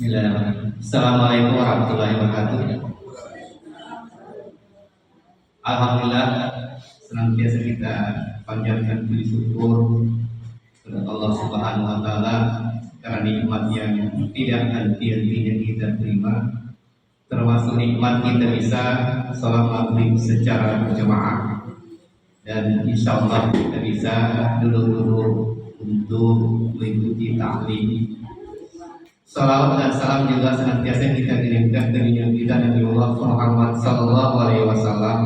Bismillahirrahmanirrahim. Assalamualaikum warahmatullahi wabarakatuh. Alhamdulillah, senantiasa kita panjatkan puji syukur kepada Allah Subhanahu wa taala karena nikmat yang tidak henti-hentinya kita terima, termasuk nikmat kita bisa sholat maghrib secara berjamaah, dan insya Allah kita bisa duduk-duduk untuk mengikuti taklim. Salawat dan salam juga senantiasa kita kirimkan ke kita Nabi Muhammad Sallallahu Alaihi Wasallam,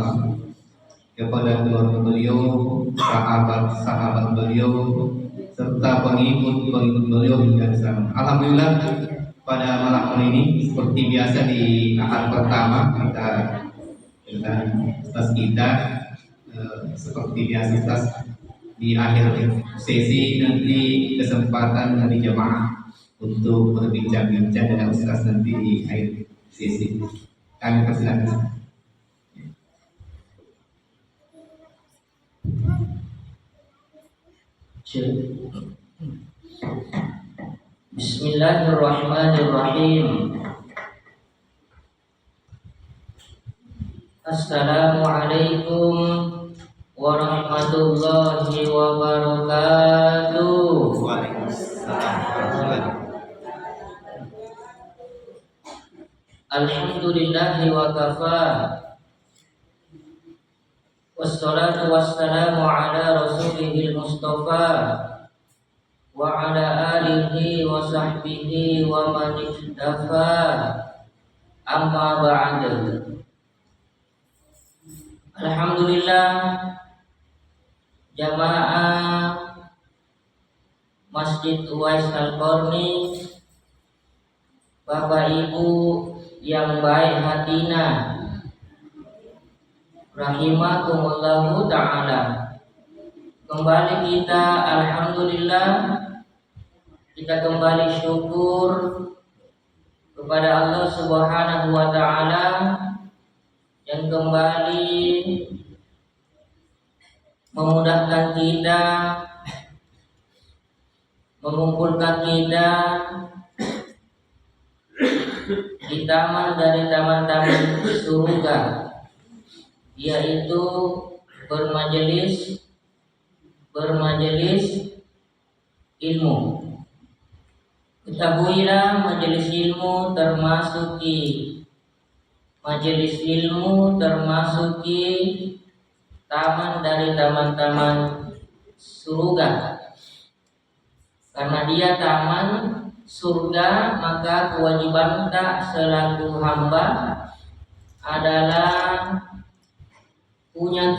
kepada keluarga beliau, sahabat-sahabat beliau, serta pengikut beliau hingga sekarang. Alhamdulillah, pada malam hari ini seperti biasa di ahad pertama kita dengan ustaz kita, seperti biasa ustaz di akhir sesi nanti kesempatan dari jamaah untuk berbincang-bincang dengan ustaz nanti di akhir sesi. Kami persilakan. Bismillahirrahmanirrahim. Assalamualaikum warahmatullahi wabarakatuh. Alhamdulillahi wa kafa. Wassalatu wassalamu ala rasulihil mustafa wa ala alihi wa sahbihi wa man iktafa. Amma ba'du. Alhamdulillah, jamaah Masjid Uwais Al-Qarni, Bapak Ibu yang baik hatinya, rahimakumullahu ta'ala. Kembali kita, alhamdulillah, kita kembali syukur kepada Allah Subhanahu wa ta'ala yang kembali memudahkan kita, mengumpulkan kita di taman dari taman-taman surga, yaitu bermajelis ilmu. Ketahuilah, majelis ilmu termasuki taman dari taman-taman surga. Karena dia taman surga, maka kewajiban kita selaku hamba adalah punya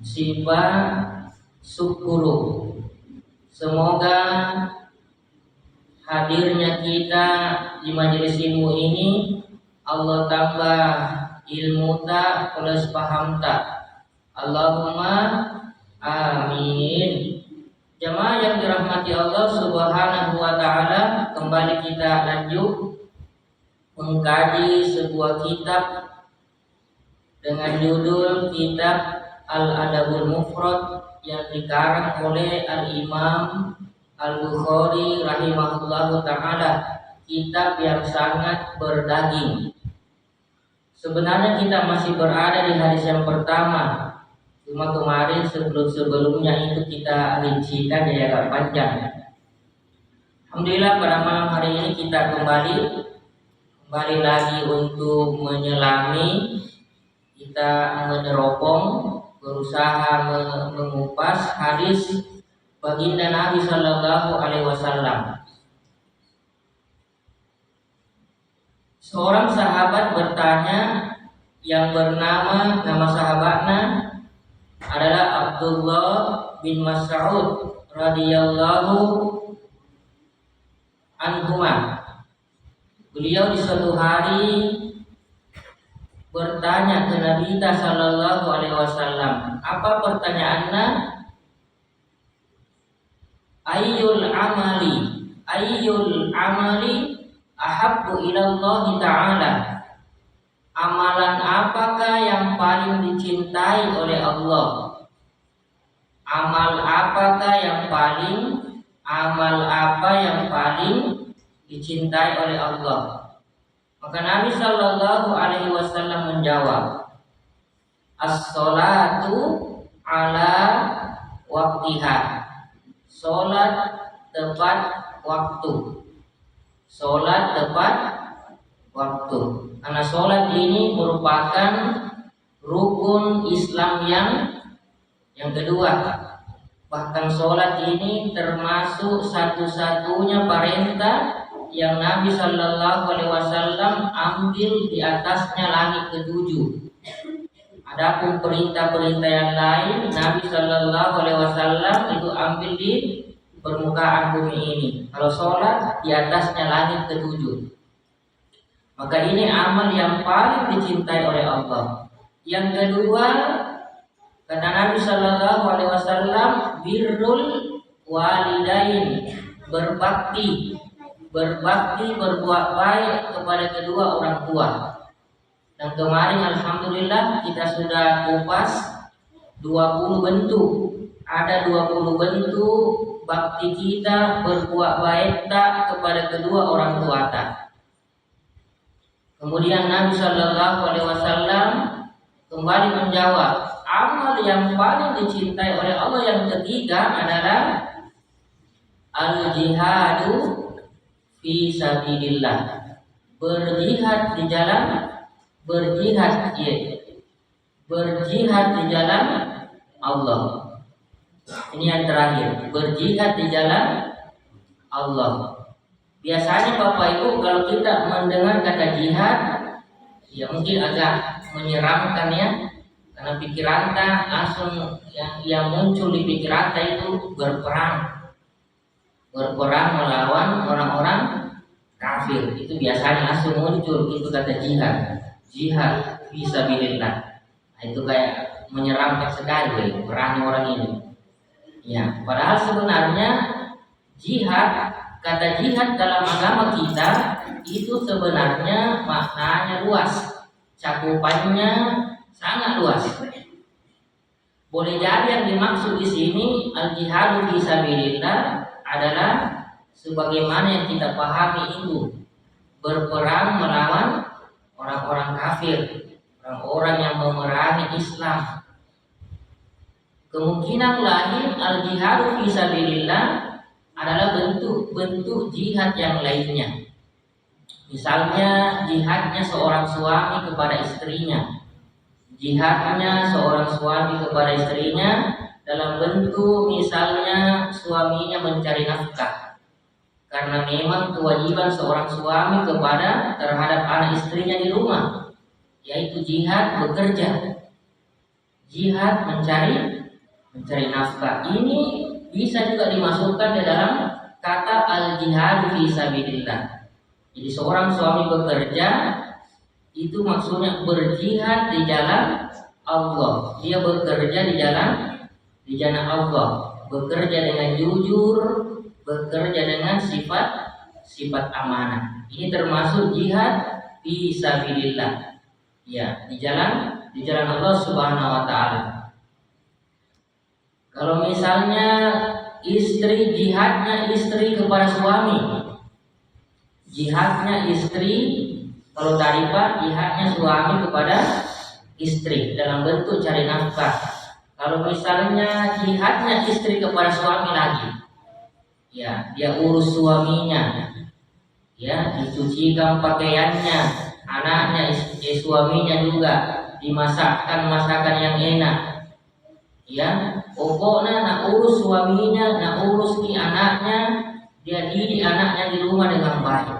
sifat syukuru. Semoga hadirnya kita di majelis ilmu ini Allah tambah ilmu tak plus paham tak. Allahumma amin. Jemaah yang dirahmati Allah Subhanahu wa ta'ala, kembali kita lanjut mengkaji sebuah kitab dengan judul kitab Al-Adabul Mufrad yang dikarang oleh Al-Imam Al-Bukhari rahimahullahu ta'ala. Kitab yang sangat berdaging. Sebenarnya kita masih berada di hadis yang pertama, cuma kemarin sebelumnya itu kita rincikan ya agak panjang. Alhamdulillah, pada malam hari ini kita kembali lagi untuk menyelami, kita meneropong, berusaha mengupas hadis baginda Nabi Sallallahu Alaihi Wasallam. Seorang sahabat bertanya, yang bernama, nama sahabatnya adalah Abdullah bin Mas'ud radhiyallahu anhuma. Beliau di suatu hari bertanya ke Nabi Sallallahu Alaihi Wasallam. Apa pertanyaannya? Ayyul amali ahabbu ilallahi ta'ala. Amalan apakah yang paling dicintai oleh Allah? Amal apa yang paling dicintai oleh Allah. Maka Nabi Shallallahu Alaihi Wasallam menjawab, as-sholatu ala waktiha, sholat tepat waktu, sholat tepat waktu. Karena sholat ini merupakan rukun Islam yang kedua. Bahkan sholat ini termasuk satu-satunya perintah yang Nabi Shallallahu Alaihi Wasallam ambil di atasnya langit ketujuh. Adapun perintah-perintah yang lain Nabi Shallallahu Alaihi Wasallam itu ambil di permukaan bumi ini. Kalau sholat di atasnya langit ketujuh. Maka ini amal yang paling dicintai oleh Allah. Yang kedua, kata Nabi Shallallahu Alaihi Wasallam, birrul walidain, berbakti berbuat baik kepada kedua orang tua. Dan kemarin alhamdulillah kita sudah kupas 20 bentuk. Ada 20 bentuk bakti kita berbuat baik tak kepada kedua orang tua tak. Kemudian Nabi Shallallahu Alaihi Wasallam kembali menjawab, amal yang paling dicintai oleh Allah yang ketiga adalah al-jihadu fi sabilillah, berjihad di jalan Allah. Ini yang terakhir, berjihad di jalan Allah. Biasanya Bapak Ibu kalau kita mendengar kata jihad, ya mungkin agak menyeramkan ya, karena pikiran kita langsung yang muncul di pikiran kita itu berperang melawan orang-orang kafir. Itu biasanya langsung muncul itu kata jihad fisabilillah. Nah, itu kayak menyeramkan sekali perang orang ini. Ya, padahal sebenarnya kata jihad dalam agama kita itu sebenarnya maknanya luas, cakupannya sangat luas. Boleh jadi yang dimaksud di sini al-jihadu fisabilillah adalah sebagaimana yang kita pahami itu berperang melawan orang-orang kafir, orang-orang yang memerangi Islam. Kemungkinan lain al-jihadu fisabilillah adalah bentuk jihad yang lainnya. Misalnya jihadnya seorang suami kepada istrinya, jihadnya seorang suami kepada istrinya dalam bentuk misalnya suaminya mencari nafkah, karena memang kewajiban seorang suami terhadap anak istrinya di rumah, yaitu jihad bekerja, jihad mencari nafkah. Ini bisa juga dimasukkan di dalam kata al-jihad fisabilillah. Jadi seorang suami bekerja itu maksudnya berjihad di jalan Allah. Dia bekerja di jalan Allah, bekerja dengan jujur, bekerja dengan sifat amanah. Ini termasuk jihad fisabilillah. Ya, di jalan Allah Subhanahu wa taala. Kalau misalnya jihadnya istri kepada suami, jihadnya istri, kalau tadi Pak jihadnya suami kepada istri dalam bentuk cari nafkah. Kalau misalnya jihadnya istri kepada suami lagi, ya dia urus suaminya, ya dicucikan pakaiannya, anaknya, suaminya juga dimasakkan masakan yang enak, ya pokoknya nak urus suaminya, nak urus anaknya, dia didik anaknya di rumah dengan baik.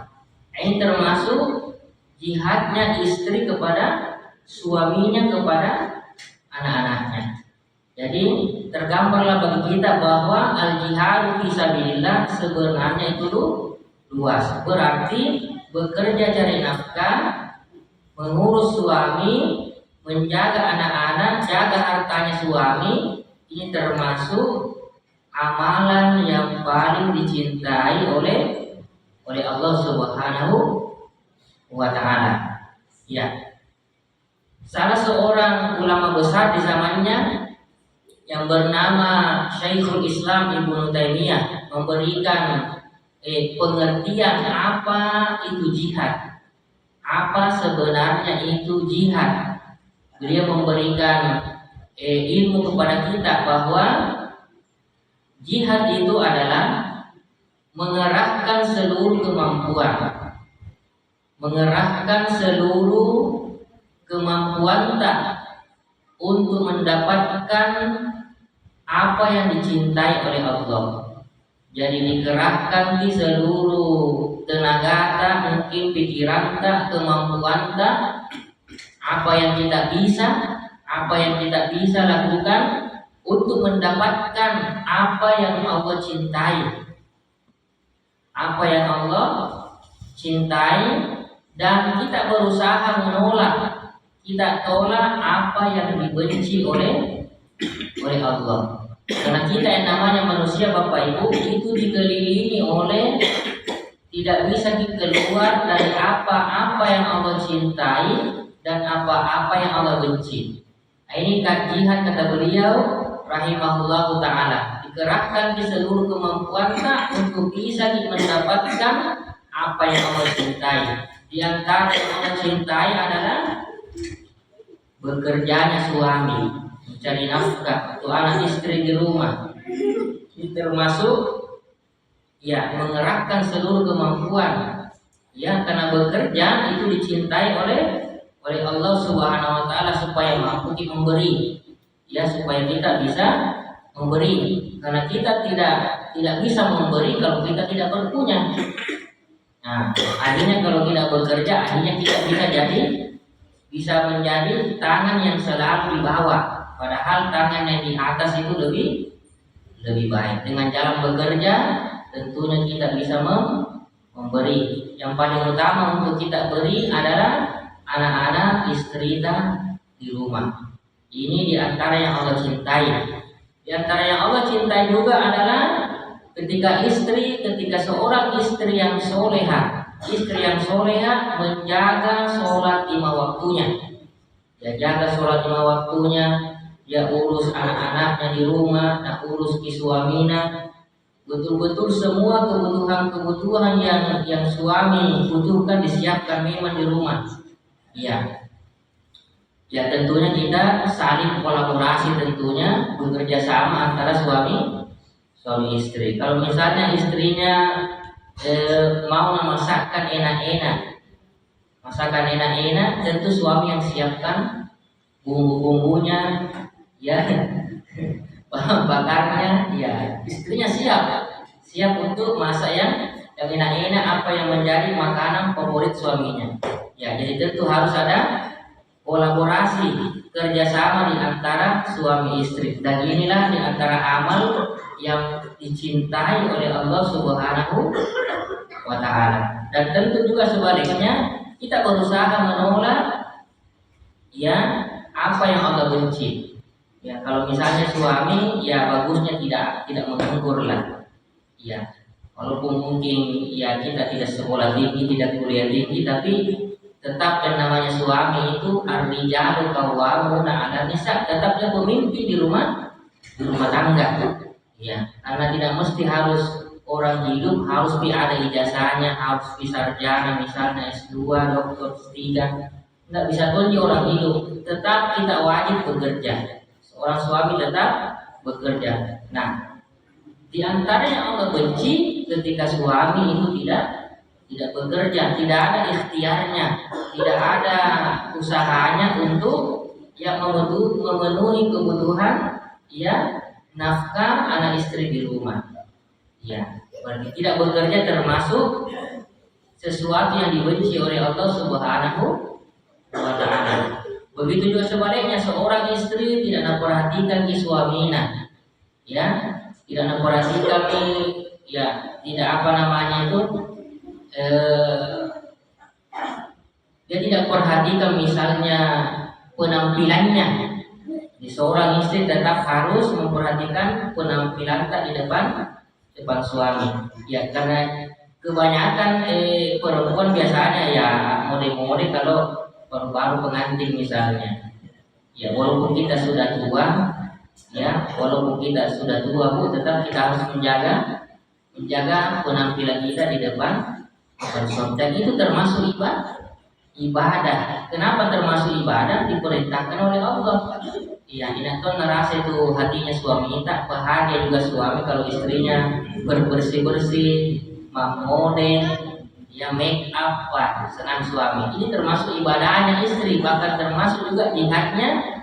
Ini termasuk jihadnya istri kepada suaminya kepada anak-anaknya. Jadi tergambarlah bagi kita bahwa al-jihad fisabilillah sebenarnya itu luas. Berarti bekerja cari nafkah, mengurus suami, menjaga anak-anak, jaga hartanya suami, ini termasuk amalan yang paling dicintai oleh Allah Subhanahu wa taala. Ya. Salah seorang ulama besar di zamannya yang bernama Syekhul Islam Ibnu Taimiyah memberikan pengertian apa itu jihad, apa sebenarnya itu jihad. Beliau memberikan ilmu kepada kita bahwa jihad itu adalah mengerahkan seluruh kemampuan, mengerahkan seluruh kemampuan untuk mendapatkan apa yang dicintai oleh Allah. Jadi dikerahkan di seluruh tenaga mungkin pikiran kemampuan apa yang kita bisa, apa yang kita bisa lakukan untuk mendapatkan apa yang Allah cintai. Apa yang Allah cintai, dan kita berusaha menolak, kita tolak apa yang dibenci oleh Allah. Karena kita yang namanya manusia Bapak Ibu itu dikelilingi oleh, tidak bisa keluar dari apa-apa yang Allah cintai dan apa-apa yang Allah benci. Nah, ini jihad kata beliau rahimahullahu ta'ala, dikerahkan di seluruh kemampuan untuk bisa mendapatkan apa yang Allah cintai. Di antara yang Allah cintai adalah bekerjanya suami, mencari nafkah untuk anak istri di rumah. Ini termasuk mengerahkan seluruh kemampuan. Karena bekerja itu dicintai oleh Allah Subhanahu wa taala supaya mampu kita memberi. Supaya kita bisa memberi. Karena kita tidak bisa memberi kalau kita tidak berpunya. Nah, akhirnya kalau tidak bekerja, akhirnya kita bisa menjadi tangan yang selalu di bawah. Padahal tangan yang di atas itu lebih baik. Dengan jalan bekerja, tentunya kita bisa memberi. Yang paling utama untuk kita beri adalah anak-anak, istri di rumah. Ini di antara yang Allah cintai. Di antara yang Allah cintai juga adalah ketika seorang istri yang soleha, menjaga sholat 5 waktunya. Dia jaga sholat 5 waktunya, dia urus anak-anaknya di rumah, urus suaminya, betul-betul semua kebutuhan yang suami butuhkan disiapkan memang di rumah. Ya tentunya kita saling kolaborasi, tentunya bekerja sama antara suami istri. Kalau misalnya istrinya mau masakan enak-enak, tentu suami yang siapkan bumbu-bumbunya, bahan bakarnya, istrinya siap untuk masak yang enak-enak, apa yang menjadi makanan favorit suaminya. Jadi tentu harus ada kolaborasi, kerjasama di antara suami istri, dan inilah di antara amal yang dicintai oleh Allah Subhanahu wa ta'ala. Dan tentu juga sebaliknya, kita berusaha menolak apa yang Allah benci. Kalau misalnya suami, bagusnya tidak menganggur lah. Walaupun mungkin kita tidak sekolah tinggi, tidak kuliah tinggi, tapi tetap yang namanya suami itu ar-rijalu qawwamuna 'alan nisa, tetapnya pemimpin di rumah tangga. Karena tidak mesti harus orang hidup harus ada ijazahnya, harus sarjana misalnya S2, doktor S3. Tidak bisa tunjuk orang hidup, tetap kita wajib bekerja. Seorang suami tetap bekerja. Nah, di antara yang Allah benci ketika suami itu tidak bekerja, tidak ada ikhtiarnya, tidak ada usahanya untuk memenuhi kebutuhan nafkah anak istri di rumah. Berarti tidak bekerja termasuk sesuatu yang dibenci oleh Allah Subhanahu wa ta'ala. Begitu juga sebaliknya, seorang istri tidak memperhatikan suaminya, tidak memperhatikan tidak dia tidak perhatikan misalnya penampilannya. Seorang istri tetap harus memperhatikan penampilan di depan suami. Karena kebanyakan perempuan biasanya mode-mode kalau baru pengantin misalnya. Walaupun kita sudah tua, Bu, tetap kita harus menjaga menjaga penampilan kita di depan shop, dan itu termasuk ibadah. Kenapa termasuk ibadah? Diperintahkan oleh Allah. Iya, ingatkan ngerasa itu hatinya suami tak bahagia juga suami kalau istrinya bersih-bersih, mode, ya make up, wah, senang suami. Ini termasuk ibadahnya istri, bahkan termasuk juga jihadnya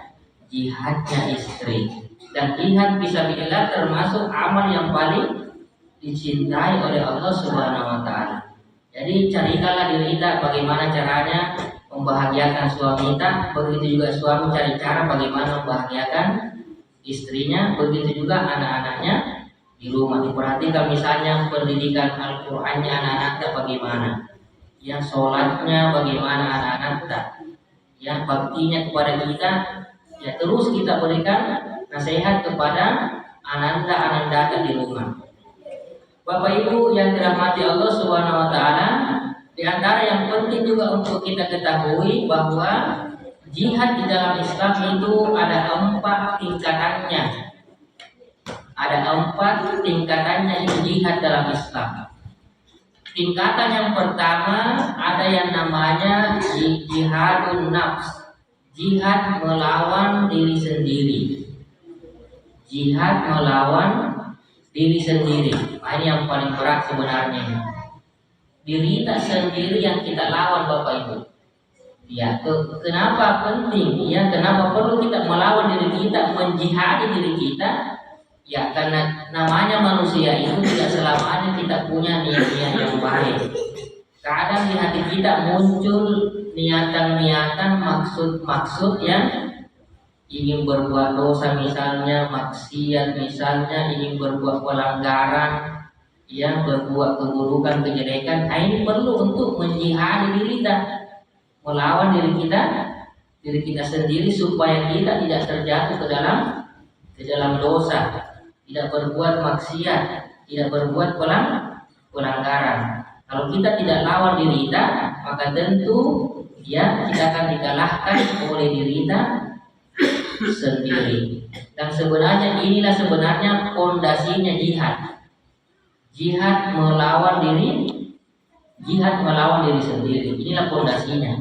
istri. Dan jihad fisabilillah termasuk amal yang paling dicintai oleh Allah Subhanahu wa taala. Jadi carikanlah diri kita bagaimana caranya membahagiakan suami kita, begitu juga suami cari cara bagaimana membahagiakan istrinya, begitu juga anak-anaknya di rumah. Diperhatikan misalnya pendidikan Al-Qur'annya anak-anak kita bagaimana, ya sholatnya bagaimana anak-anak kita, ya baktinya kepada kita, ya terus kita berikan nasihat kepada ananda di rumah. Bapak Ibu yang dirahmati Allah Subhanahu wa taala, di antara yang penting juga untuk kita ketahui bahwa jihad di dalam Islam itu ada 4 tingkatannya. Ada 4 tingkatannya itu jihad dalam Islam. Tingkatan yang pertama ada yang namanya jihadun nafs. Jihad melawan diri sendiri. Jihad melawan diri sendiri. Ini yang paling berat sebenarnya. Diri kita sendiri yang kita lawan, Bapak Ibu. Ya, kenapa penting? Ya, kenapa perlu kita melawan diri kita, menjihadi diri kita? Ya, karena namanya manusia itu tidak selamanya kita punya niat-niat yang baik. Kadang di hati kita muncul niatan-niatan, maksud-maksud yang ingin berbuat dosa, misalnya maksiat, misalnya ingin berbuat pelanggaran, yang berbuat keburukan, kejelekan. Ini perlu untuk menjihadi diri kita, melawan diri kita sendiri supaya kita tidak terjatuh ke dalam dosa, tidak berbuat maksiat, tidak berbuat pelanggaran. Kalau kita tidak lawan diri kita, maka tentu ya kita akan dikalahkan oleh diri kita sendiri. Dan sebenarnya inilah fondasinya jihad. Jihad melawan diri sendiri. Inilah fondasinya.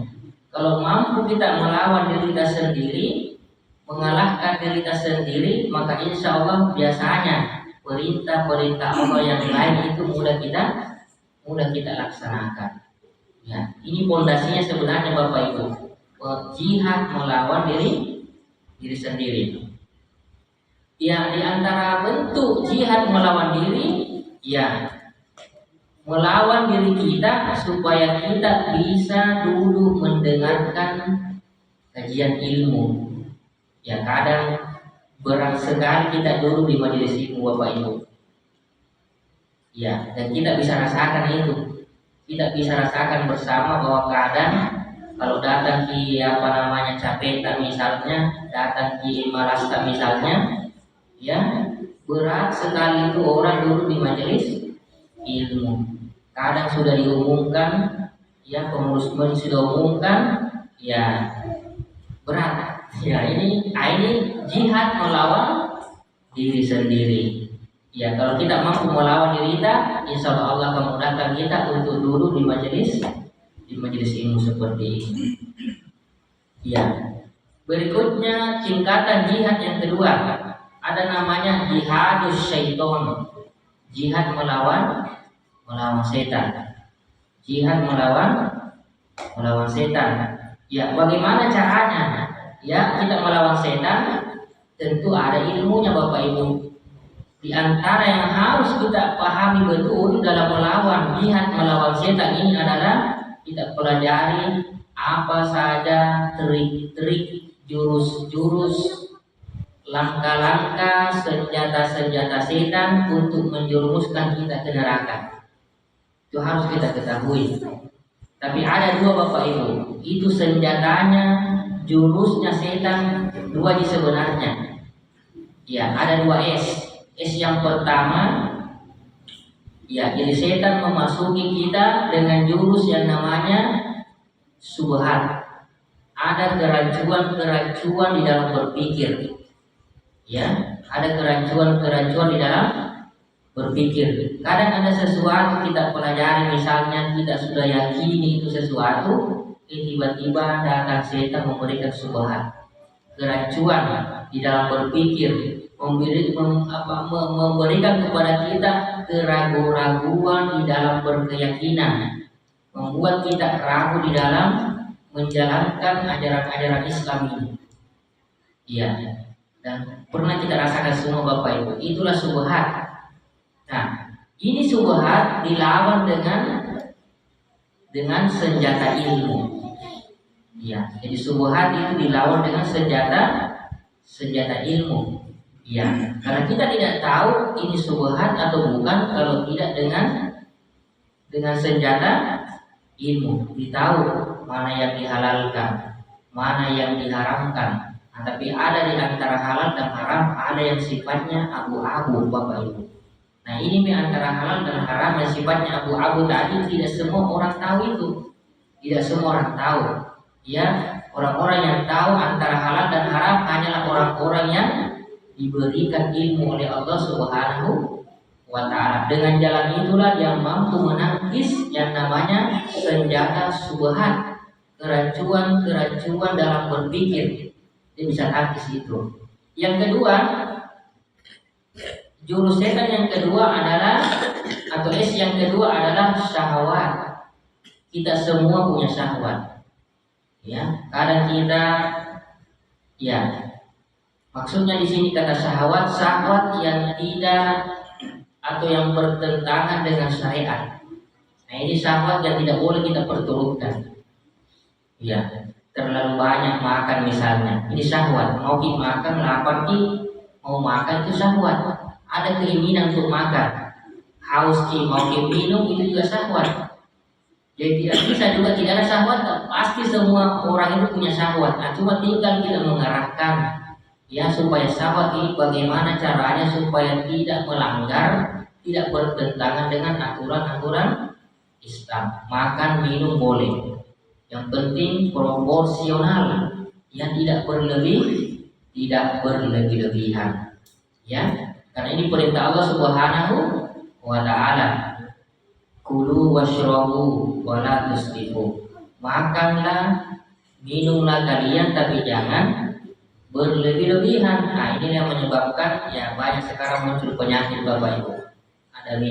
Kalau mampu kita melawan diri kita sendiri, mengalahkan diri kita sendiri, maka insya Allah biasanya perintah-perintah Allah yang lain itu mudah kita laksanakan. Ya, ini fondasinya sebenarnya Bapak Ibu. Jihad melawan diri sendiri. Ya, di antara bentuk jihad melawan diri, ya, melawan diri kita supaya kita bisa duduk mendengarkan kajian ilmu. Ya, kadang berat sekali kita duduk di majelis ilmu, Bapak Ibu. Ya, dan kita bisa rasakan itu. Kita bisa rasakan bersama bahwa kadang kalau datang di Capetan misalnya, datang di Malasta misalnya, ya berat sekali itu orang duduk di majelis ilmu. Kadang sudah diumumkan, ya pengurus sudah umumkan, ya berat. Ya ini jihad melawan diri sendiri. Ya kalau kita mampu melawan diri kita, insya Allah akan memudahkan kita untuk duduk di majelis ilmu seperti ini. Ya. Berikutnya tingkatan jihad yang kedua, ada namanya jihadus syaiton. Jihad melawan setan. Jihad melawan setan. Ya, bagaimana caranya? Ya, kita melawan setan tentu ada ilmunya Bapak Ibu. Di antara yang harus kita pahami betul dalam melawan jihad melawan setan ini adalah kita pelajari apa saja trik-trik, jurus-jurus, langkah-langkah, senjata-senjata setan untuk menjerumuskan kita ke neraka. Itu harus kita ketahui. Tapi ada 2 Bapak Ibu, itu senjatanya, jurusnya setan 2 sebenarnya. Ya, ada 2 S. S yang pertama, ya, jadi setan memasuki kita dengan jurus yang namanya subhat. Ada kerancuan di dalam berpikir. Ya, ada kerancuan di dalam berpikir. Kadang ada sesuatu kita pelajari, misalnya kita sudah yakini itu sesuatu, tiba-tiba datang setan memberikan subhat, kerancuan di dalam berpikir, memberikan kepada kita keraguan-raguan di dalam berkeyakinan, membuat kita ragu di dalam menjalankan ajaran-ajaran Islam ini. Iya, dan pernah kita rasakan semua Bapak Ibu, itulah subhat. Nah, ini subhat dilawan dengan senjata ilmu. Ya, jadi subhat itu dilawan dengan senjata ilmu. Ya, karena kita tidak tahu ini subhat atau bukan kalau tidak dengan senjata ilmu. Ditahu mana yang dihalalkan, mana yang diharamkan. Nah, tapi ada di antara halal dan haram, ada yang sifatnya abu-abu Bapak Ibu. Nah, ini di antara halal dan haram yang sifatnya abu-abu tadi tidak semua orang tahu itu. Tidak semua orang tahu. Ya, orang-orang yang tahu antara halal dan haram hanyalah orang-orang yang diberikan ilmu oleh Allah Subhanahu wa Ta'ala. Dengan jalan itulah yang mampu menangkis yang namanya senjata subhat, keracuan dalam berpikir. Dia bisa tangkis itu. Yang kedua, jurus setan yang kedua adalah yang kedua adalah syahwat. Kita semua punya syahwat. Ya, kadang kita maksudnya di sini kata syahwat yang tidak atau yang bertentangan dengan syariat. Nah, ini syahwat yang tidak boleh kita perturutkan. Ya, terlalu banyak makan misalnya, ini syahwat. Mau makan lapar mau makan itu syahwat. Ada keinginan untuk makan, haus mau minum itu juga syahwat. Jadi tidak bisa juga tidak ada syahwat. Pasti semua orang itu punya syahwat. Nah, cuma tinggal kita mengarahkan ya supaya syahwat ini bagaimana caranya supaya tidak melanggar, tidak bertentangan dengan aturan-aturan Islam. Makan minum boleh, yang penting proporsional, yang tidak berlebih-lebihan. Ya, karena ini perintah Allah Subhanahu wa Ta'ala. Kulu washrabu wala tusrifu. Makanlah, minumlah kalian tapi jangan berlebih-lebihan. Nah, ini yang menyebabkan ya banyak sekarang muncul penyakit Bapak Ibu. Ada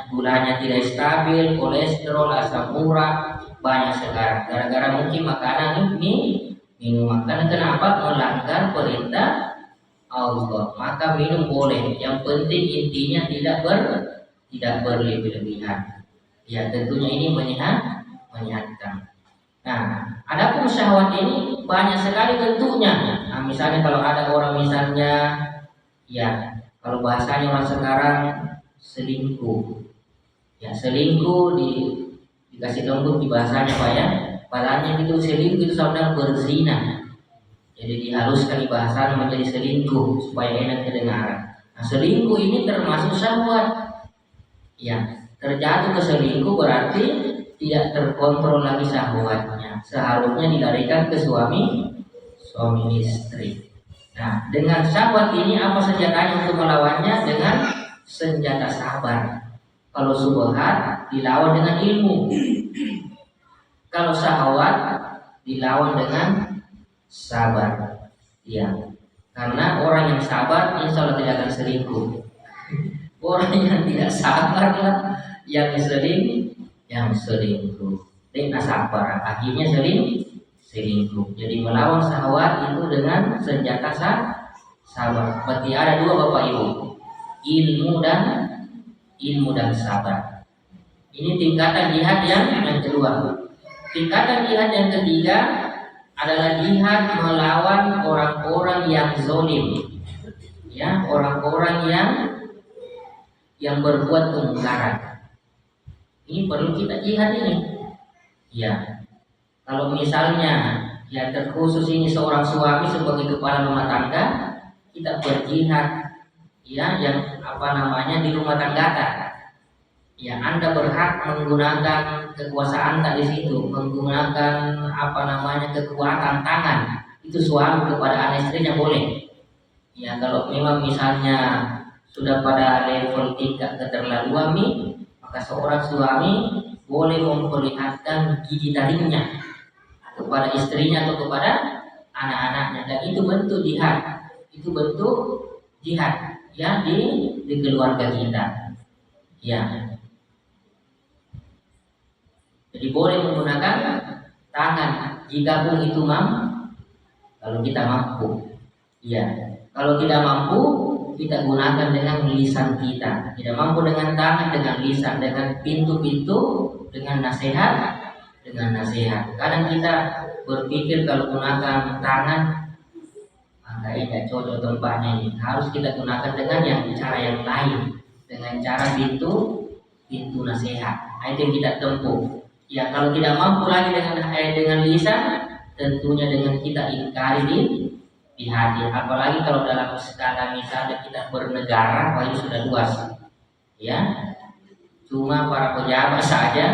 gulanya tidak stabil, kolesterol, asam urat banyak sekarang. Gara-gara mungkin makanan ini minum makanan kenapa melanggar perintah Allah. Maka minum boleh, yang penting intinya tidak berlebih-lebihan. Ya, tentunya ini menyehatkan. Nah, adapun syahwat ini banyak sekali bentuknya. Nah, misalnya kalau ada orang misalnya kalau bahasanya orang sekarang selingkuh. Ya, selingkuh dikasih lembut di bahasanya Pak ya. Padahal itu selingkuh itu sama berzina. Jadi dihaluskan di bahasanya menjadi selingkuh supaya enak kedengaran. Nah, selingkuh ini termasuk syahwat. Ya, terjatuh ke selingkuh berarti tidak terkontrol lagi syahwatnya. Seharusnya dilarikan ke suami istri. Nah, dengan syahwat ini apa senjatanya untuk melawannya? Dengan senjata sabar. Kalau subhat dilawan dengan ilmu. Kalau syahwat dilawan dengan sabar. Ya, karena orang yang sabar insya Allah tidak akan selingkuh. Orang yang tidak sabar lah yang selingkuh. Tidak sabar akhirnya selingkuh. Jadi melawan syahwat itu dengan senjata sabar. Berarti ada dua Bapak Ibu, ilmu dan sabar. Ini tingkatan jihad yang kedua. Tingkatan jihad yang ketiga adalah jihad melawan orang-orang yang zalim. Ya, orang-orang yang berbuat kemungkaran. Ini perlu kita jihad ini. Ya, kalau misalnya terkhusus ini seorang suami sebagai kepala rumah tangga, kita berjihad yang di rumah tangga. Ya, Anda berhak menggunakan kekuasaan Anda di situ, menggunakan kekuatan tangan. Itu suami kepada anak istrinya boleh. Ya, kalau memang misalnya sudah pada level tingkat keterlaluan nih, maka seorang suami boleh memperlihatkan gigi taringnya kepada istrinya atau kepada anak-anaknya, dan itu bentuk jihad, itu bentuk jihad ya di keluarga kita ya. Jadi boleh menggunakan tangan jika pun itu kalau kita mampu ya. Kalau tidak mampu, kita gunakan dengan lisan kita. Tidak mampu dengan tangan, dengan lisan, dengan pintu-pintu, dengan nasihat, Kadang kita berpikir kalau gunakan tangan, maka tidak cocok tempatnya ini. Harus kita gunakan dengan cara yang lain, dengan cara pintu nasihat. Itu yang kita tempuh. Ya, kalau tidak mampu lagi dengan lisan, tentunya dengan kita ingkari di hati. Apalagi kalau dalam skala misalnya kita bernegara, wah itu sudah luas. Ya, cuma para pejabat saja,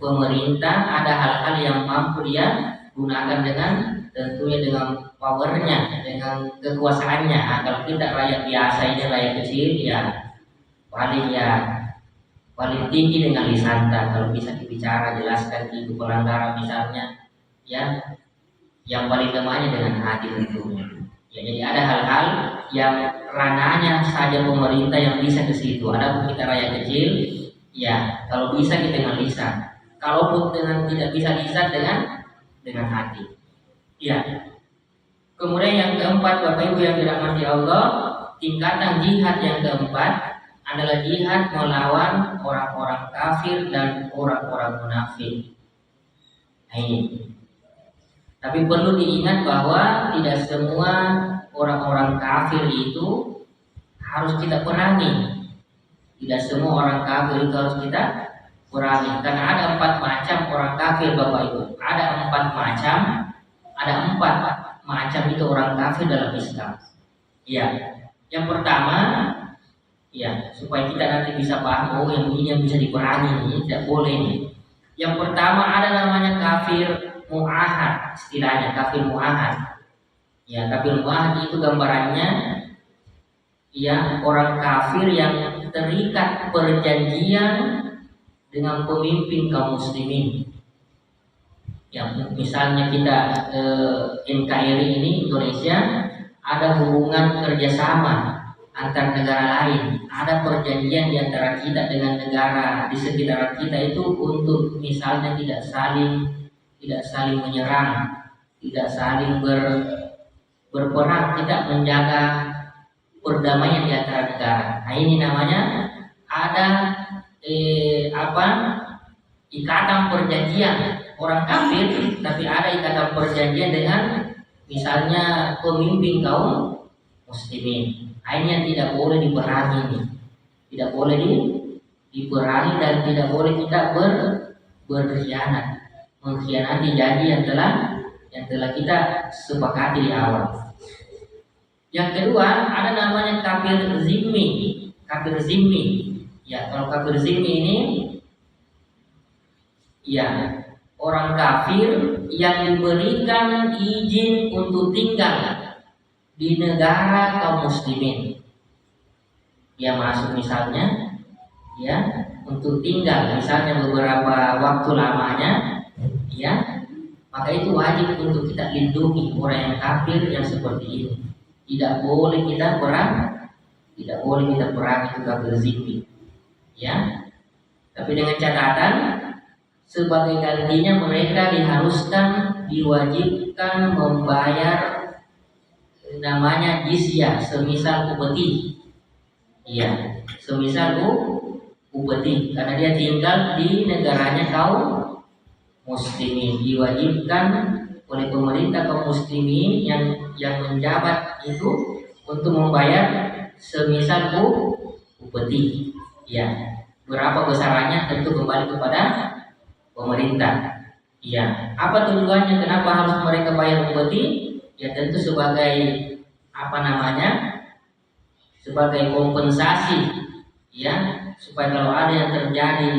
pemerintah ada hal-hal yang mampu dia gunakan dengan tentunya dengan powernya, dengan kekuasaannya. Nah, kalau kita rakyat biasa ini, rakyat kecil ya paling tinggi dengan lisan. Kalau bisa dibicara jelaskan itu pelanggaran misalnya ya, yang paling lemahnya dengan hati tentunya ya. Jadi ada hal-hal yang ranahnya saja pemerintah yang bisa ke situ. Ada kita rakyat kecil ya, kalau bisa kita dengan lisan, kalaupun dengan tidak bisa lisan dengan hati ya. Kemudian yang keempat, Bapak Ibu yang dirahmati Allah, tingkatan jihad yang keempat adalah jihad melawan orang-orang kafir dan orang-orang munafik. Nah, ini. Tapi perlu diingat bahwa tidak semua orang-orang kafir itu harus kita perangi. Tidak semua orang kafir itu harus kita perangi. Karena ada 4 macam orang kafir, Bapak Ibu. Ada 4 macam itu orang kafir dalam Islam. Ya, yang pertama ya, supaya kita nanti bisa paham, oh yang ini yang bisa diperangi, ini tidak boleh nih. Yang pertama ada namanya kafir mu'ahad, istilahnya kafir mu'ahad. Ya, kafir mu'ahad itu gambarannya ya orang kafir yang terikat perjanjian dengan pemimpin kaum muslimin. Ya, misalnya kita NKRI ini Indonesia ada hubungan kerjasama antar negara lain, ada perjanjian di antara kita dengan negara di sekitar kita itu untuk misalnya tidak saling menyerang, tidak saling berperang, tidak menjaga perdamaian di antara negara. Nah, ini namanya ada ikatan perjanjian orang kafir, tapi ada ikatan perjanjian dengan misalnya pemimpin kaum muslimin. Ini yang tidak boleh diperangi nih. Tidak boleh diperangi dan tidak boleh kita berkhianat, mengkhianati janji yang telah kita sepakati di awal. Yang kedua ada namanya kafir zimmi. Ya, kalau kafir zimmi ini ya orang kafir yang diberikan izin untuk tinggal di negara kaum muslimin. Dia masuk misalnya ya untuk tinggal misalnya beberapa waktu lamanya ya, maka itu wajib untuk kita lindungi orang yang kafir yang seperti ini. Tidak boleh kita perang itu kafir zimmi ya. Tapi dengan catatan sebagai gantinya mereka diwajibkan membayar namanya jizyah, semisal upeti. Iya, semisal upeti, karena dia tinggal di negaranya kaum muslimin, diwajibkan oleh pemerintah kaum muslimin yang menjabat itu untuk membayar semisal upeti. Ya, berapa besarannya tentu kembali kepada pemerintah. Ya, apa tujuannya? Kenapa harus mereka bayar upeti? Ya tentu sebagai sebagai kompensasi ya, supaya kalau ada yang terjadi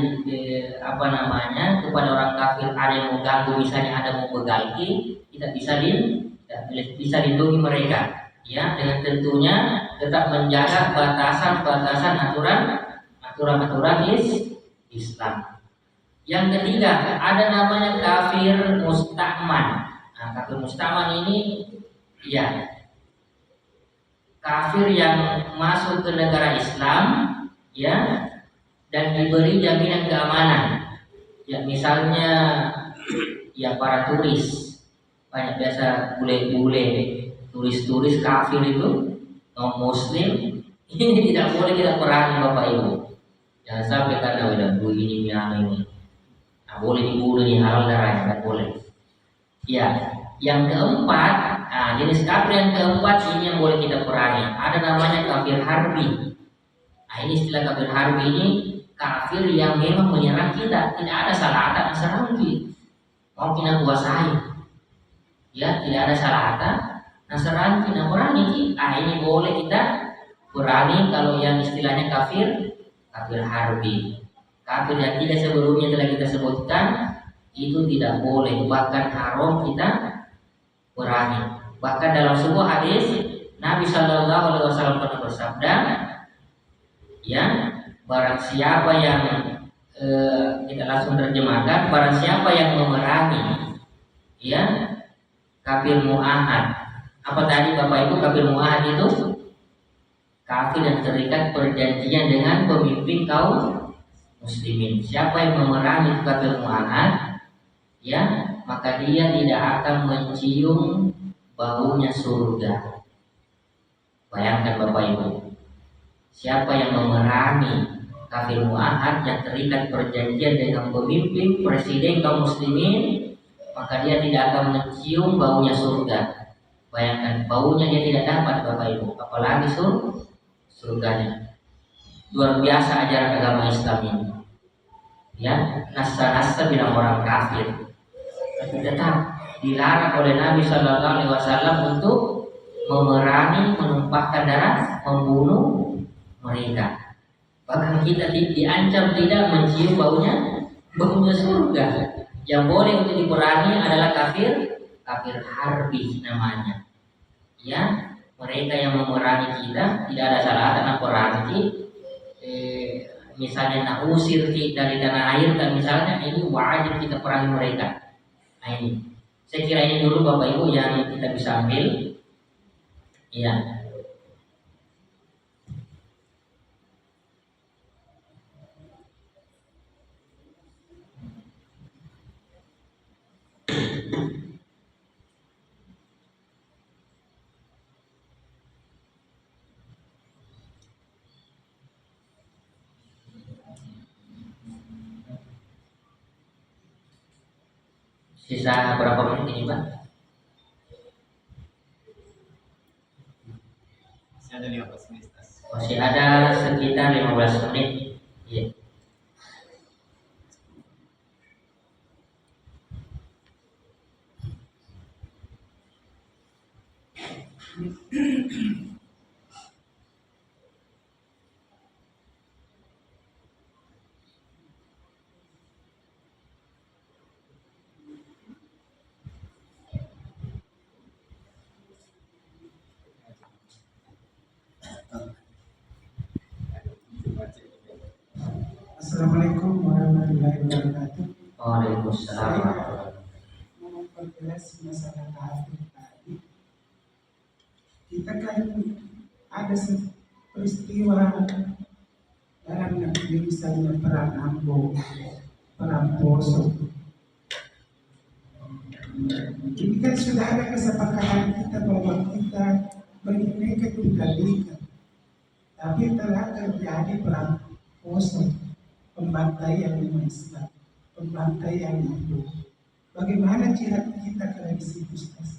kepada orang kafir, ada yang mau ganggu misalnya, ada mau begalki, kita bisa lindungi mereka Ya, dengan tentunya tetap menjaga batasan-batasan aturan-aturan Islam. Yang ketiga, ada namanya kafir musta'man. Nah, kafir musta'man ini ya kafir yang masuk ke negara Islam, ya, dan diberi jaminan keamanan. Ya, misalnya ya para turis, banyak biasa bule-bule, turis-turis kafir itu non muslim, ini tidak boleh kita perangi Bapak Ibu. Jangan sampai karena udah bu ini ini, nah, boleh dibunuh nih, halal darahnya, tidak boleh. Ya, yang keempat, nah, jenis kafir yang keempat ini yang boleh kita perangi. Ada namanya kafir harbi. Nah, ini istilah kafir harbi ini kafir yang memang menyerang kita, tidak ada salah kata serang kita, mau kita kuasai. Ya, tidak ada salah kata Nasrani kita perangi. Ah, ini boleh kita perangi kalau yang istilahnya kafir harbi. Kafir yang tidak sebelumnya telah kita sebutkan itu tidak boleh, bahkan haram kita perangi. Bahkan dalam sebuah hadis Nabi Shallallahu Alaihi Wasallam pernah bersabda, ya, barang siapa yang kita langsung terjemahkan, barang siapa yang memerangi, ya, kafir mu'ahad. Apa tadi Bapak Ibu kafir mu'ahad itu? Kafir yang terikat perjanjian dengan pemimpin kaum muslimin. Siapa yang memerangi kafir mu'ahad, ya, maka dia tidak akan mencium baunya surga. Bayangkan Bapak Ibu, siapa yang memerangi kafir mu'ahad yang terikat perjanjian dengan pemimpin presiden kaum muslimin, maka dia tidak akan mencium baunya surga. Bayangkan, baunya dia tidak dapat Bapak Ibu, apalagi surganya. Luar biasa ajaran agama Islam ini. Ya, nasa bilang orang kafir, tapi tetap dilarang oleh Nabi Shallallahu Alaihi Wasallam untuk memerangi, menumpahkan darah, membunuh mereka. Bahkan kita diancam tidak mencium baunya surga. Yang boleh untuk diperangi adalah kafir harbi namanya. Ya, mereka yang memerangi kita tidak ada salah karena perangi. Misalnya nak usir dari tanah air dan misalnya ini wajib kita perangi mereka. Nah ini, saya kira ini dulu Bapak Ibu yang kita bisa ambil. Ya. Sisa berapa menit ini Pak? Masih ada 15 menit. Masih ada sekitar 15 menit. Ya. Assalamualaikum warahmatullahi wabarakatuh. Waalaikumsalam. Mau memperjelas masalah kafir tadi. Kita kan ada peristiwa dalam negeri misalnya perang Ambo, perang Poso. Ini kan sudah ada kesepakatan kita bahwa kita berneka tunggal ika. Tapi telah terjadi perang Poso, pembantaian Islam, pembantaian Hindu. Bagaimana cara kita kalau di situ, Ustaz?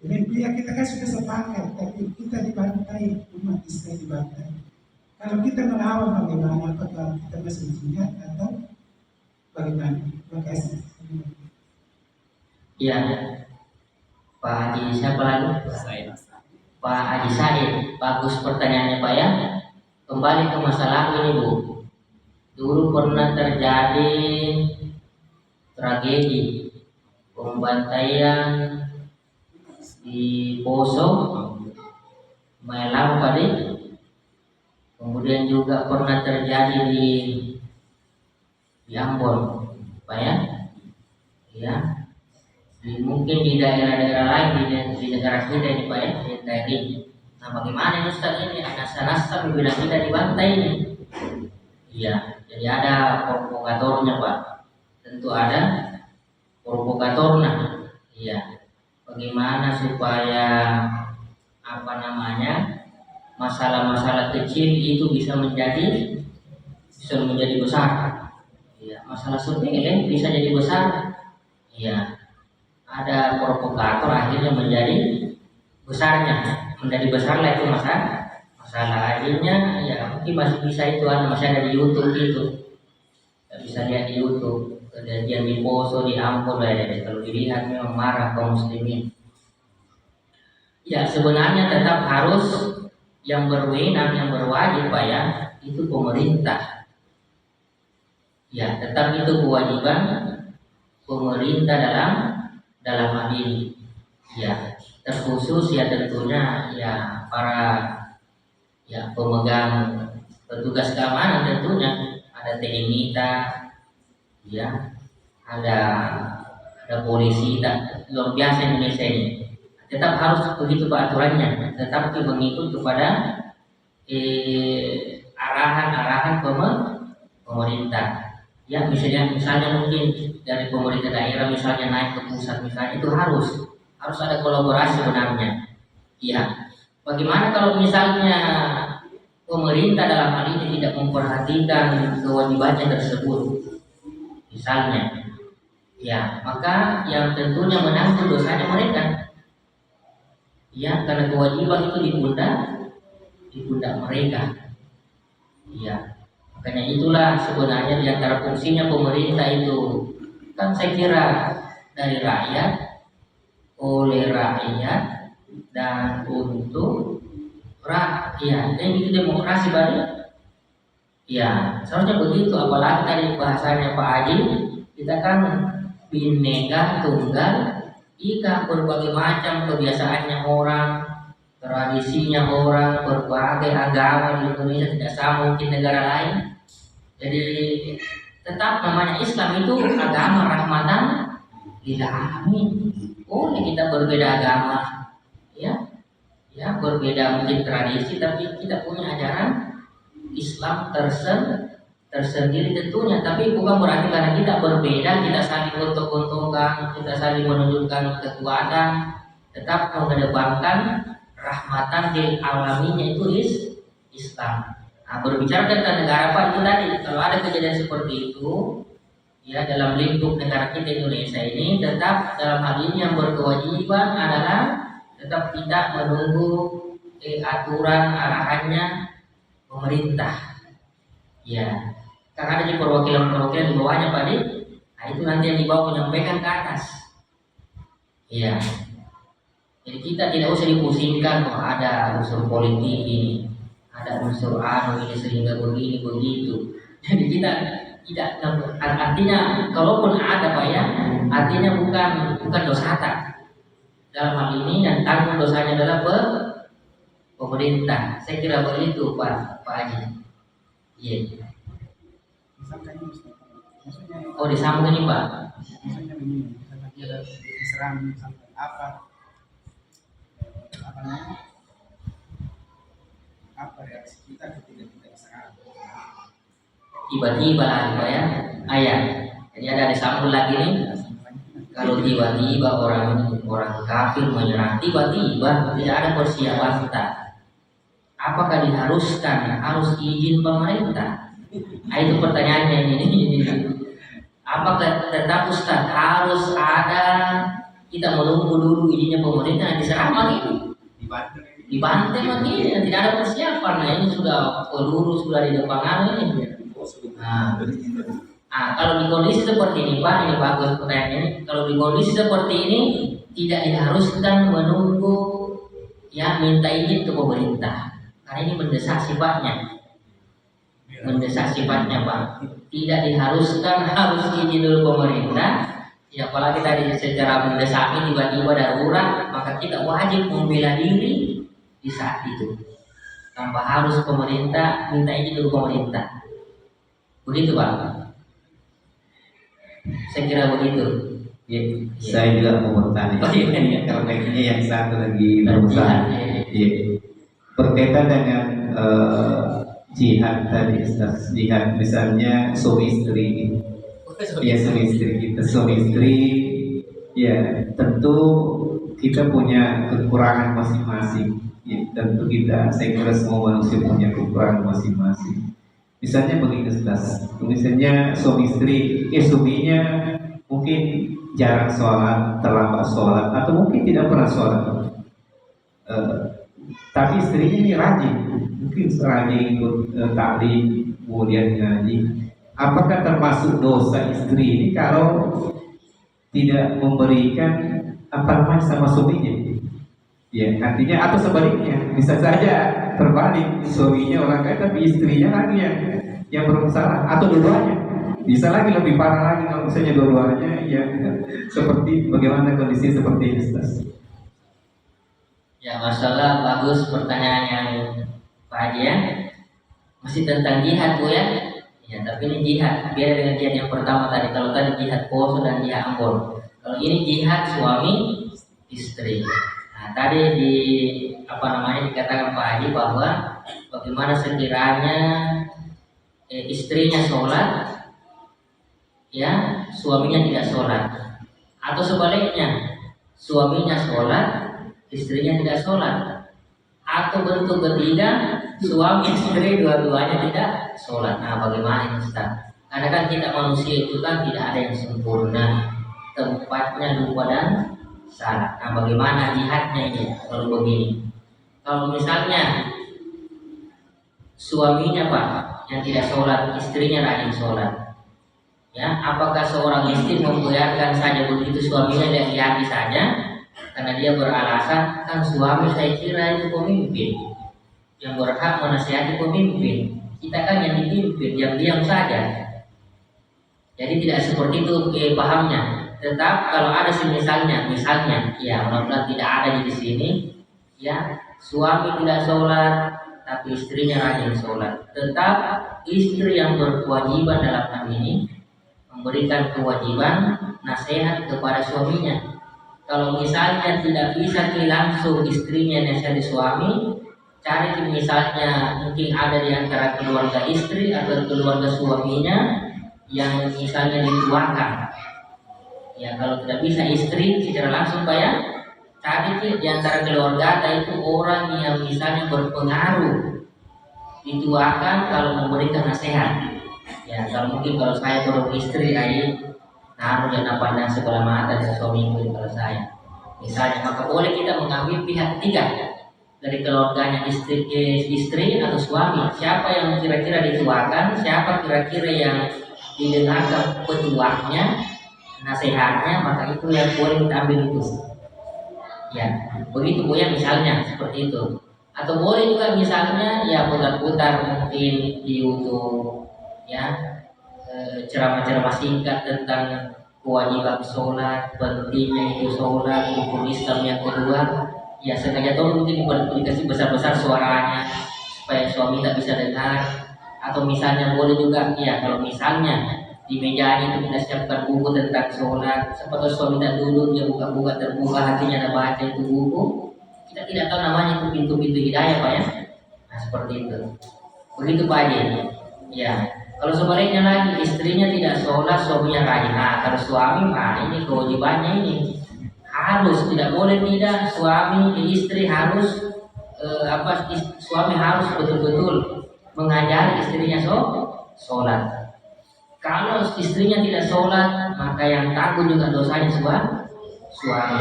Jadi kita kan sudah sepakat, tapi kita dibantai, umat Islam dibantai. Kalau kita melawan bagaimana? Apakah kita masih jihad atau bagaimana? Terima kasih. Ya, Pak Haji siapa lagi? Pak Haji Said, bagus pertanyaannya Pak ya. Kembali ke masalah ini Bu. Dulu pernah terjadi tragedi pembantaian di Poso lumayan lama Pak De. Kemudian juga pernah terjadi di Ambon, Pak ya. Ya, mungkin di daerah-daerah lain di negara kita ini Pak ya, di daerah ini. Nah, bagaimana ini Ustaz ini? Nasa bilang kita dibantai ini. Iya, jadi ada provokatornya Pak. Tentu ada provokatornya. Iya. Bagaimana supaya masalah-masalah kecil itu bisa menjadi besar. Iya, masalah sepele bisa jadi besar. Iya. Ada provokator akhirnya menjadi besar lah itu masalah akhirnya ya mungkin masih bisa itu masih ada di YouTube itu. Kita bisa lihat di YouTube kejadian di Poso di Ambon ya, kalau dilihat memang marah kaum muslimin. Ya sebenarnya tetap harus yang berwenang, yang berwajib Pak ya, itu pemerintah. Ya tetap itu kewajiban pemerintah dalam hal ini. Ya terkhusus ya tentunya ya para ya pemegang petugas keamanan tentunya ada TNI kita, ya ada polisi luar biasa Indonesia ini. Tetap harus begitu Pak aturannya, tetap mengikut kepada arahan-arahan pemerintah. Ya misalnya mungkin dari pemerintah daerah misalnya naik ke pusat misalnya itu harus ada kolaborasi sebenarnya. Ya, bagaimana kalau misalnya pemerintah dalam hal ini tidak memperhatikan kewajibannya tersebut, misalnya, ya maka yang tentunya menanggung dosanya mereka. Ya, karena kewajiban itu di pundak mereka. Ya, makanya itulah sebenarnya di antara fungsinya pemerintah itu kan saya kira dari rakyat, oleh rakyat, dan untuk rakyat. Dan itu demokrasi Pak. Ya, seharusnya begitu. Apalagi tadi bahasanya Pak Haji, kita kan Bhinneka Tunggal Ika, berbagai macam kebiasaannya orang, tradisinya orang, berbagai agama di Indonesia tidak sama mungkin negara lain. Jadi tetap namanya Islam itu agama rahmatan lil alamin. Boleh kita berbeda agama, ya berbeda mungkin tradisi, tapi kita punya ajaran Islam tersendiri tentunya. Tapi bukan berarti karena kita berbeda kita saling gontok-gontokan, kita saling menunjukkan kekuatan. Tetap mengedepankan rahmatan lil alaminnya itu Islam. Nah, berbicara tentang negara Pak itu tadi, kalau ada kejadian seperti itu, ya dalam lingkup negara kita Indonesia ini, tetap dalam hal ini yang berkewajiban adalah tetap tidak menunggu aturan arahannya pemerintah. Ya, karena ada di perwakilan di bawahnya Pak Di. Nah itu nanti yang di bawah menyampaikan ke atas. Ya, jadi kita tidak usah dipusingkan kok ada unsur politik ini, ada unsur ini sehingga begini begitu. Jadi kita tidak, artinya kalaupun ada Pak ya, artinya bukan dosa dalam hal ini, dan tanggung dosanya adalah pemerintah. Saya kira begitu Pak Haji. Iya. Oh disambung ini Pak. Misalnya begini, misalnya dia diserang sampai apa namanya? Apa reaksi kita ketika kita diserang? Tiba-tiba lagi Pak ya. Ayah. Jadi ada disambung lagi nih. Kalau tiba-tiba orang kafir menyerang, tiba-tiba tidak ada persiapan kita, apakah diharuskan harus izin pemerintah? Nah, itu pertanyaannya ini. Apakah tetap Ustaz harus ada kita menunggu dulu izinnya pemerintah diserang lagi? Dibantai lagi, tidak ada persiapan. Nah ini sudah peluru sudah di depan ini. Nah, kalau di kondisi seperti ini Pak, ini bagus pertanyaannya. Kalau di kondisi seperti ini tidak diharuskan menunggu ya minta izin ke pemerintah, karena ini mendesak sifatnya. Pak. Tidak diharuskan harus izin dulu pemerintah. Ya apalagi tadi secara mendesak tiba-tiba darurat, maka kita wajib membela diri di saat itu, tanpa harus pemerintah minta izin dulu pemerintah. Begitu Pak, saya kira begitu. Ya, saya juga mau bertanya. Oh, iya. Karena ini yang satu lagi berusaha. Ya. Berkaitan dengan jihad tadi, Ustaz. Jihad misalnya suami istri. Ya, suami istri kita, suami istri. Ya, tentu kita punya kekurangan masing-masing. Ya, tentu saya kira semua manusia punya kekurangan masing-masing. Misalnya begini, Ustaz. Misalnya suami istri, suaminya mungkin jarang sholat, terlambat sholat, atau mungkin tidak pernah sholat. Tapi istrinya ini rajin, mungkin rajin ikut taklim, kemudian ngaji. Apakah termasuk dosa istri ini kalau tidak memberikan apa namanya sama suaminya? Ya, artinya atau sebaliknya, bisa saja terbalik, suaminya orang kaya tapi istrinya lagi yang bermasalah, atau dua-duanya. Bisa lagi lebih parah lagi kalau misalnya dua-duanya ya seperti bagaimana kondisi seperti ini, Ustaz. Ya, masalah bagus pertanyaan yang Pak Haji ya. Masih tentang jihad Bu ya. Ya, tapi ini jihad beda dengan jihad yang pertama tadi. Kalau tadi jihad poso dan jihad ambon. Kalau ini jihad suami istri. Nah, tadi dikatakan Pak Haji bahwa bagaimana sekiranya istrinya sholat, ya suaminya tidak sholat, atau sebaliknya suaminya sholat, istrinya tidak sholat, atau bentuk ketiga suami istri dua-duanya tidak sholat. Nah, bagaimana ini Ustaz? Karena kan kita manusia itu kan tidak ada yang sempurna, tempatnya lupa dan salah. Nah, bagaimana jihadnya ini kalau begini? Kalau misalnya suaminya Pak yang tidak sholat, istrinya rajin sholat, ya apakah seorang istri membiarkan saja begitu suaminya dan hati saja karena dia beralasan kan suami saya kira itu pemimpin yang berhak menasihati pemimpin, kita kan yang dipimpin, diam-diam saja. Jadi tidak seperti itu pahamnya. Tetap kalau ada misalnya ya mudah-mudahan tidak ada di sini ya, suami tidak sholat tapi istrinya rajin sholat, tetap istri yang berkewajiban dalam hal ini memberikan kewajiban nasihat kepada suaminya. Kalau misalnya tidak bisa langsung istrinya nasihati suami, cari misalnya mungkin ada di antara keluarga istri atau keluarga suaminya yang misalnya dituakan. Ya kalau tidak bisa istri secara langsung Pak ya, cari di antara keluarga itu orang yang misalnya berpengaruh, dituakan kalau memberikan nasihat. Ya kalau mungkin kalau saya istri naruh dan pandang sebelah mata dari suami itu kalau saya misalnya, maka boleh kita mengambil pihak ketiga dari keluarganya istri atau suami. Siapa yang kira-kira dituakan, siapa kira-kira yang didengarkan petuahnya, nasihatnya, maka itu yang boleh kita ambil itu. Ya, begitu Bu ya misalnya seperti itu. Atau boleh juga misalnya ya putar-putar mungkin di YouTube ya ceramah-ceramah singkat tentang kewajiban sholat, pentingnya itu sholat, rukun Islam yang kedua. Ya sengaja tahu mungkin dikasih besar-besar suaranya supaya suami tak bisa dengar. Atau misalnya boleh juga ya kalau misalnya di meja itu kita siapkan buku tentang sholat, seperti suami tak duduk dia buka-buka terbuka hatinya ada baca itu buku, kita tidak tahu namanya itu pintu-pintu hidayah Pak ya. Nah seperti itu. Begitu Pak Haji. Ya kalau sebaliknya lagi istrinya tidak sholat, suaminya rajin. Nah kalau suami ini kewajibannya ini harus, tidak boleh tidak, suami istri harus suami harus betul-betul mengajari istrinya sholat. Kalau istrinya tidak sholat, maka yang tanggung juga dosanya suami.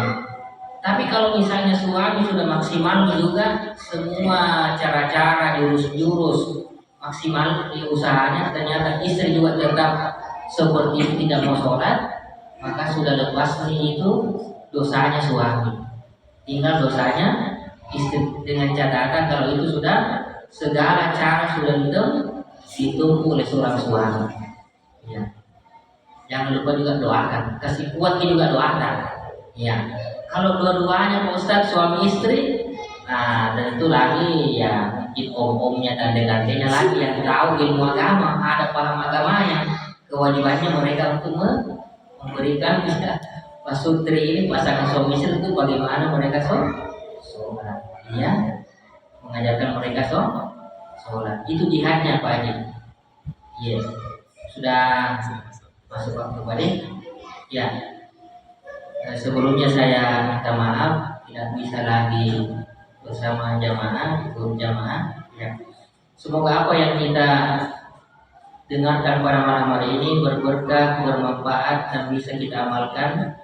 Tapi kalau misalnya suami sudah maksimal juga semua cara-cara jurus-jurus maksimal di usahanya, ternyata istri juga tetap seperti itu tidak mau sholat, maka sudah lepas nih itu dosanya suami. Tinggal dosanya istri dengan catatan kalau itu sudah segala cara sudah ditempuh oleh seorang suami. Ya. Jangan lupa juga doakan, kasih kuat juga doakan. Ya. Kalau dua-duanya Pak Ustadz suami istri Nah, tentu lagi ya mungkin om-omnya dan tante-tantenya lagi yang tahu ilmu agama, ada paham agamanya, kewajibannya mereka untuk memberikan pasutri ini pasangan suami istri itu bagaimana mereka sholat, ya, mengajarkan mereka sholat. Itu jihadnya Pak Haji. Iya, sudah masuk waktu Pak Haji. Ya, sebelumnya saya minta maaf tidak bisa lagi bersama jamaah, ikut jamaah. Ya. Semoga apa yang kita dengarkan pada malam hari ini berberkah, bermanfaat dan bisa kita amalkan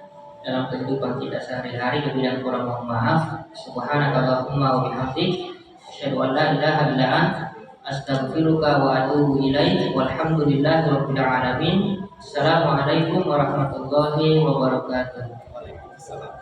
dalam kehidupan kita sehari-hari. Kemudian kurang mohon maaf. Subhanakallahumma wa bihamdik, asyhadu an la ilaha illa anta, astaghfiruka wa atubu ilaik. Walhamdulillahirabbil alamin. Assalamualaikum warahmatullahi wabarakatuh. Waalaikumsalam.